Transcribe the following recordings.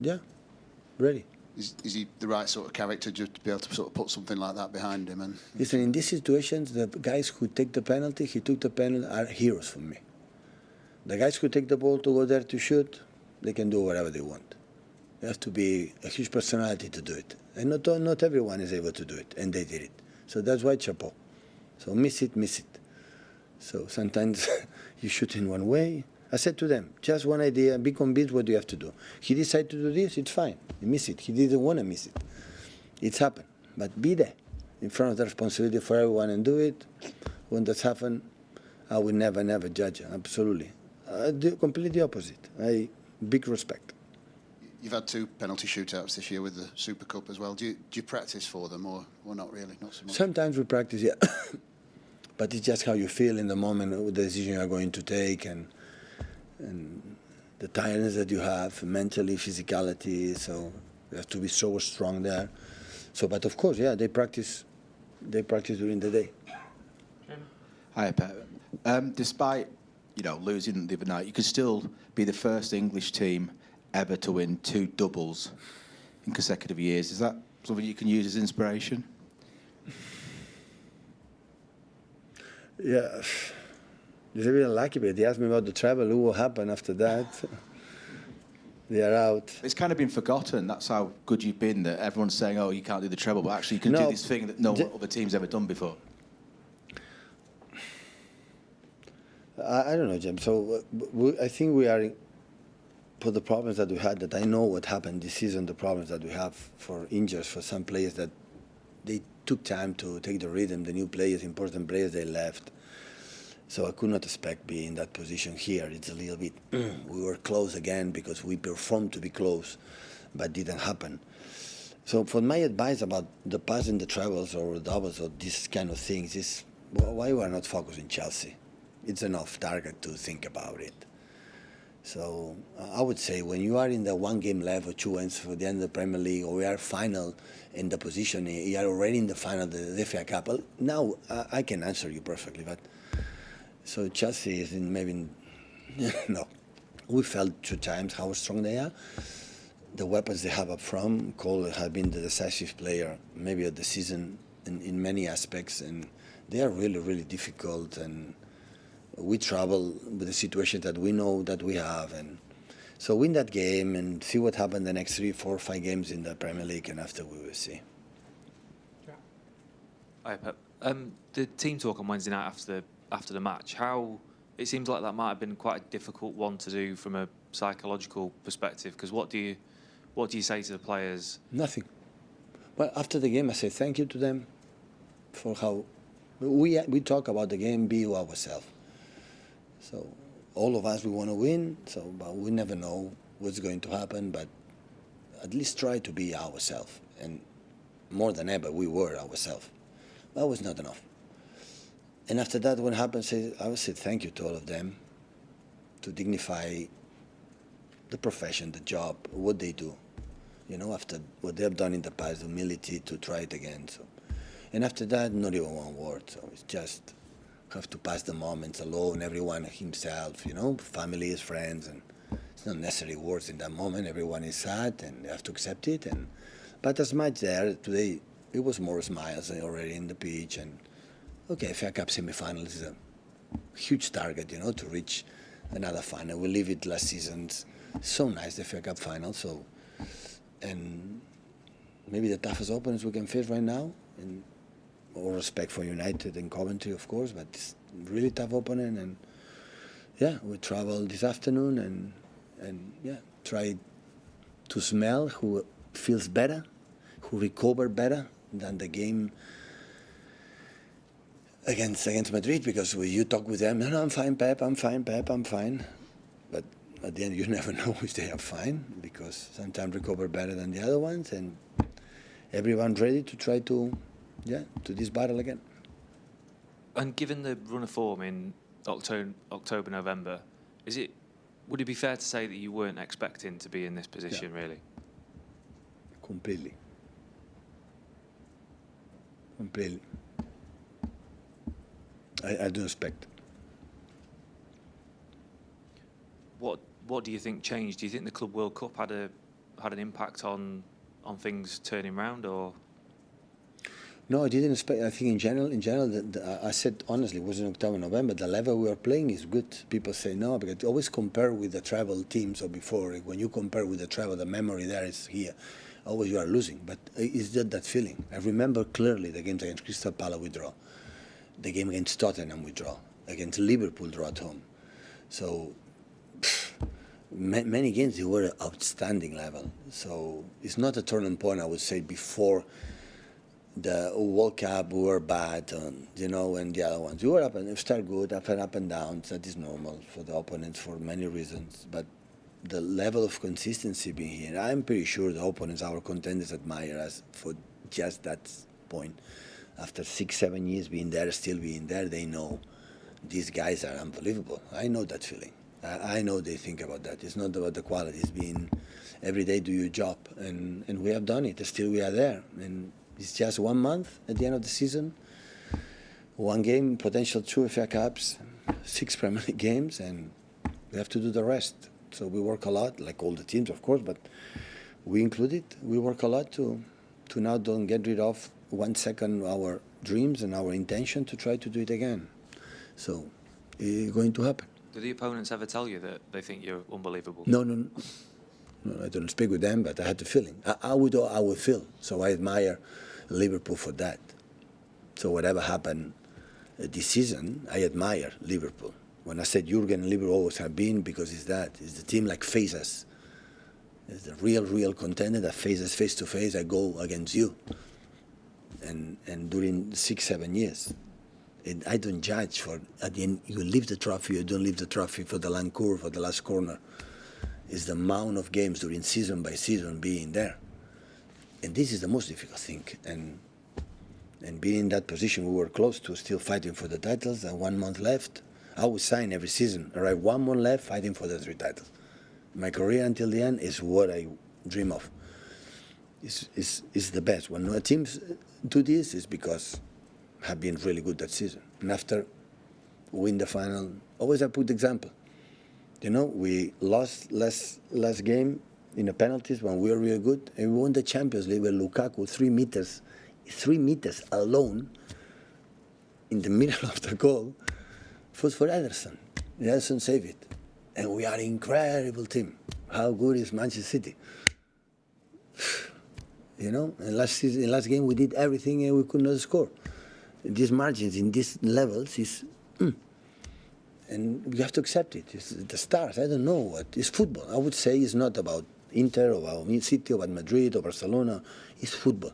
Yeah, ready. Is he the right sort of character just to be able to sort of put something like that behind him? And Listen, in these situations, the guys who take the penalty, he took the penalty, are heroes for me. The guys who take the ball to go there to shoot, they can do whatever they want. You have to be a huge personality to do it. And not everyone is able to do it, and they did it. So that's why chapeau. So miss it. So sometimes you shoot in one way. I said to them, just one idea, be convinced what you have to do. He decided to do this, it's fine. You miss it. He didn't want to miss it. It's happened. But be there in front of the responsibility for everyone and do it. When that's happened, I will never judge it. Absolutely. The completely opposite. Big respect. You've had 2 penalty shootouts this year with the Super Cup as well. Do you practice for them or not really? Not so much. Sometimes we practice, yeah. But it's just how you feel in the moment, the decision you are going to take, and the tiredness that you have, mentally, physicality. So you have to be so strong there. So, but of course, yeah, they practice during the day. Hi, Pep. Despite losing the other night, you could still be the first English team ever to win 2 doubles in consecutive years. Is that something you can use as inspiration? Yeah, it's really unlucky, but they asked me about the treble. What will happen after that? They are out. It's kind of been forgotten. That's how good you've been, that everyone's saying, oh, you can't do the treble, but actually you can do this thing that no other team's ever done before. I don't know, James. So I think we are, for the problems that we had, that I know what happened this season, the problems that we have for injuries, for some players that they took time to take the rhythm, the new players, important players, they left. So I could not expect being in that position here. It's a little bit, we were close again because we performed to be close, but didn't happen. So for my advice about the pass and the trebles or doubles or these kind of things is, why we are not focused in Chelsea? It's enough target to think about it. So I would say when you are in the 1 game left or 2 ends for the end of the Premier League, or we are final in the position, you are already in the final of the FA Cup. Now I can answer you perfectly, but so Chelsea is in maybe, no. We felt 2 times how strong they are. The weapons they have up front, Cole has been the decisive player maybe of the season in many aspects, and they are really difficult, and we travel with the situation that we know that we have, and so win that game and see what happens the next 3, 4, 5 games in the Premier League, and after we will see. Hi, Pep. The team talk on Wednesday night after the match, it seems like that might have been quite a difficult one to do from a psychological perspective, because what do you say to the players? Nothing. Well, after the game, I say thank you to them for how we talk about the game, be ourselves. So all of us, we want to win, but we never know what's going to happen, but at least try to be ourselves. And more than ever, we were ourselves. That was not enough. And after that, what happened, I would say thank you to all of them to dignify the profession, the job, what they do. After what they have done in the past, humility to try it again. So, and after that, not even one word. So it's just have to pass the moments alone, everyone himself, families, friends, and it's not necessarily words in that moment. Everyone is sad and they have to accept it. But as much there today, it was more smiles already in the pitch. And okay, FA Cup semi-finals is a huge target, to reach another final. We leave it last season. So nice, the FA Cup final. So, and maybe the toughest opponents we can face right now. And all respect for United and Coventry, of course, but it's a really tough opponent. And yeah, we travel this afternoon and yeah, try to smell who feels better, who recover better than the game against Madrid, because when you talk with them, no, I'm fine, Pep, I'm fine, Pep, I'm fine. But at the end, you never know if they are fine, because sometimes recover better than the other ones, and everyone ready to try to this battle again. And given the run of form in October, November, would it be fair to say that you weren't expecting to be in this position, really? Completely. I don't expect. What do you think changed? Do you think the Club World Cup had had an impact on things turning round, or? No, I didn't expect. I think in general, I said honestly, it was in October, November. The level we are playing is good. People say no, because always compare with the treble teams or before. When you compare with the treble, the memory there is here. Always you are losing, but it's just that feeling. I remember clearly the games against Crystal Palace we draw, the game against Tottenham we draw, against Liverpool draw at home. So many games they were outstanding level. So it's not a turning point. I would say before the World Cup we were bad, and the other ones we were up and start good, up and down. That is normal for the opponents for many reasons. But the level of consistency being here, I'm pretty sure the opponents, our contenders, admire us for just that point. After 6-7 years being there, still being there, they know these guys are unbelievable. I know that feeling. I know they think about that. It's not about the quality. It's being every day do your job, and we have done it. Still we are there, and it's just 1 month at the end of the season. 1 game, potential 2 FA Cups, 6 Premier League games, and we have to do the rest. So we work a lot, like all the teams, of course, but we included. We work a lot to now don't get rid of 1 second our dreams and our intention to try to do it again. So it's going to happen. Do the opponents ever tell you that they think you're unbelievable? No, I don't speak with them, but I had the feeling. I would feel. So I admire Liverpool for that. So whatever happened this season, I admire Liverpool. When I said Jurgen and Liverpool always have been, because it's the team like face us. It's the real contender that faces face to face. I go against you. And during 6-7 years. And I don't judge for, at the end, you leave the trophy or don't leave the trophy for the land curve, for the last corner. It's the amount of games during season by season being there. And this is the most difficult thing. And being in that position, we were close to still fighting for the titles, and 1 month left. I would sign every season. All right, 1 month left, fighting for the 3 titles. My career until the end is what I dream of. It's the best. When teams do this, it's because have been really good that season. And after win the final, always I put the example. We lost last game in the penalties when we were really good, and we won the Champions League with Lukaku 3 meters alone in the middle of the goal. First for Ederson. Ederson saved it. And we are an incredible team. How good is Manchester City? And last game we did everything and we could not score. These margins in these levels is, and you have to accept it. It's the stars. I don't know what. It's football. I would say it's not about Inter or about City or about Madrid or Barcelona. It's football.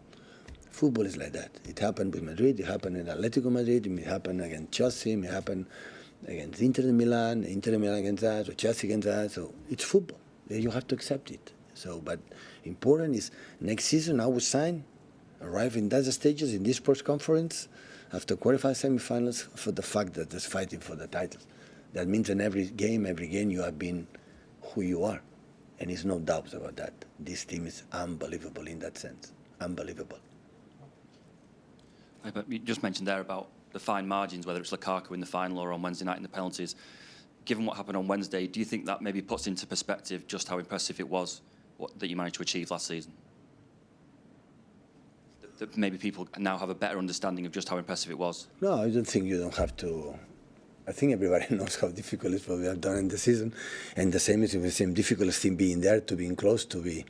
Football is like that. It happened with Madrid. It happened in Atletico Madrid. It may happen against Chelsea. It may happen against Inter de Milan. Inter de Milan against us or Chelsea against us. So it's football. You have to accept it. So, but important is next season I will sign, arrive in those stages in this press conference after qualifying semi-finals for the fact that there's fighting for the titles. That means in every game you have been who you are. And there's no doubts about that. This team is unbelievable in that sense. Unbelievable. But you just mentioned there about the fine margins, whether it's Lukaku in the final or on Wednesday night in the penalties. Given what happened on Wednesday, do you think that maybe puts into perspective just how impressive it was that you managed to achieve last season? That maybe people now have a better understanding of just how impressive it was? No, I don't think you don't have to. I think everybody knows how difficult it is what we have done in the season. And the same is the same difficult thing being there, to being close, to be.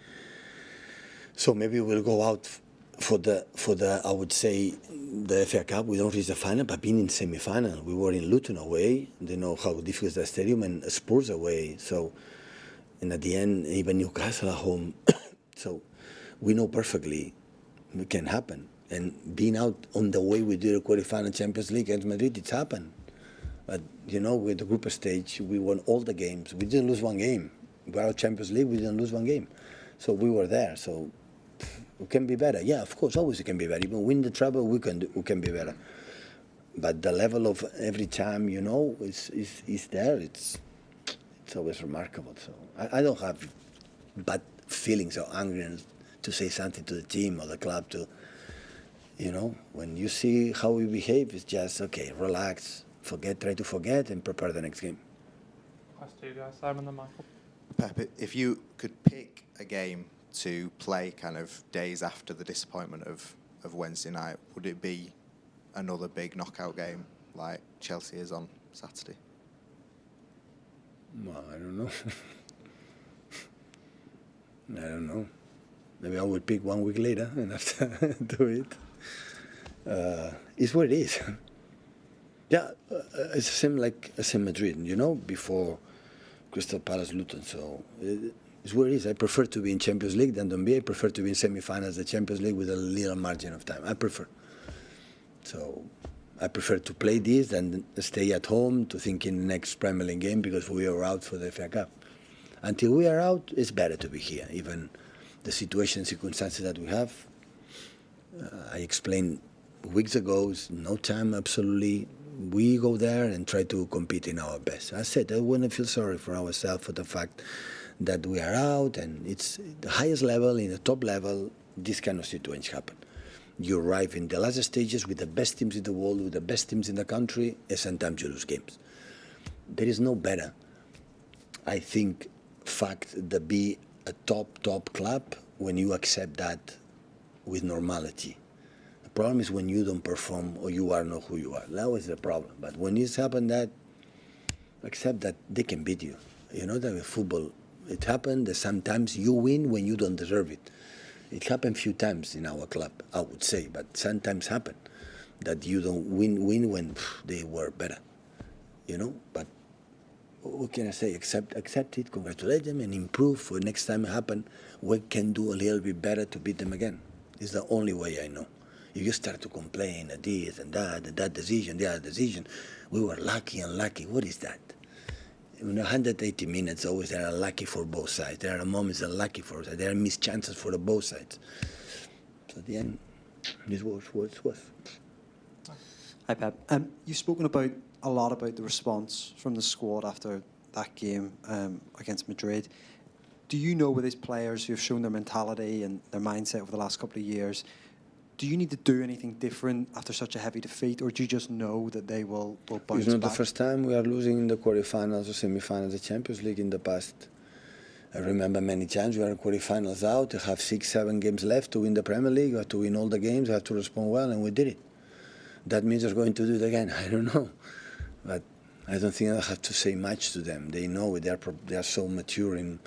So maybe we'll go out for the I would say the FA Cup. We don't reach the final, but being in semi-final, we were in Luton away. They know how difficult is the stadium, and Spurs away. So, and at the end, even Newcastle at home. So, we know perfectly it can happen. And being out on the way we did a quarterfinal Champions League against Madrid, it's happened. But with the group stage, we won all the games. We didn't lose 1 game. We were out Champions League. We didn't lose 1 game. So we were there. So. We can be better. Yeah, of course, always we can be better. Even win the treble, we can be better. But the level of every time, is there. It's always remarkable. So I don't have bad feelings or anger to say something to the team or the club. When you see how we behave, it's just okay. Relax, try to forget, and prepare the next game. Question, guys. Simon and Michael. Pep, if you could pick a game to play kind of days after the disappointment of Wednesday night, would it be another big knockout game like Chelsea is on Saturday? Well, I don't know. I don't know. Maybe I would pick 1 week later and after do it. It's what it is. Yeah, it's the same like SC Madrid, you know, before Crystal Palace Luton. So it's what it is. I prefer to be in Champions League than to be. I prefer to be in semi-finals of the Champions League with a little margin of time. I prefer. So I prefer to play this than stay at home to think in the next Premier League game because we are out for the FA Cup. Until we are out, it's better to be here. Even the situation, circumstances that we have, I explained weeks ago, no time, absolutely. We go there and try to compete in our best. I said I wouldn't feel sorry for ourselves for the fact that we are out, and it's the highest level, in the top level, this kind of situations happen. You arrive in the last stages with the best teams in the world, with the best teams in the country, and sometimes you lose games. There is no better, I think, fact that be a top club when you accept that with normality. The problem is when you don't perform or you are not who you are. That was the problem. But when it's happened that, accept that they can beat you. You know that with football, it happened that sometimes you win when you don't deserve it. It happened a few times in our club, I would say, but sometimes happen that you don't win when they were better. You know, but what can I say? Accept it, congratulate them, and improve for next time it happen. We can do a little bit better to beat them again. It's the only way I know. If you start to complain at this and that decision, the other decision, we were lucky, unlucky. What is that? In 180 minutes, always there are lucky for both sides. There are moments that are lucky for us. There are missed chances for the both sides. So at the end, this was what it was. Hi, Pep. You've spoken a lot about the response from the squad after that game against Madrid. Do you know with these players who have shown their mentality and their mindset over the last couple of years, do you need to do anything different after such a heavy defeat, or do you just know that they will bounce back? It's not the first time we are losing in the quarterfinals or semi-finals of the Champions League in the past. I remember many times we are in quarterfinals out, you have 6-7 games left to win the Premier League, you have to win all the games, you have to respond well, and we did it. That means we're going to do it again. I don't know. But I don't think I have to say much to them. They know they are so mature in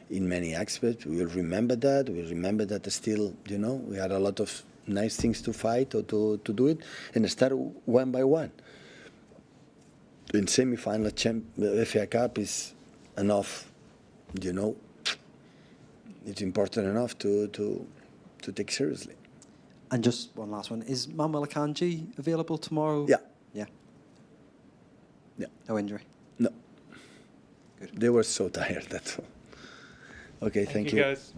many aspects. We will remember that. We remember that still, you know, we had a lot of nice things to fight or to do it, and start one by one. In semi-final, the FA Cup is enough, you know. It's important enough to take seriously. And just one last one. Is Manuel Akanji available tomorrow? Yeah. Yeah. Yeah. No injury? No. Good. They were so tired, that's all. Okay, thank you. Guys.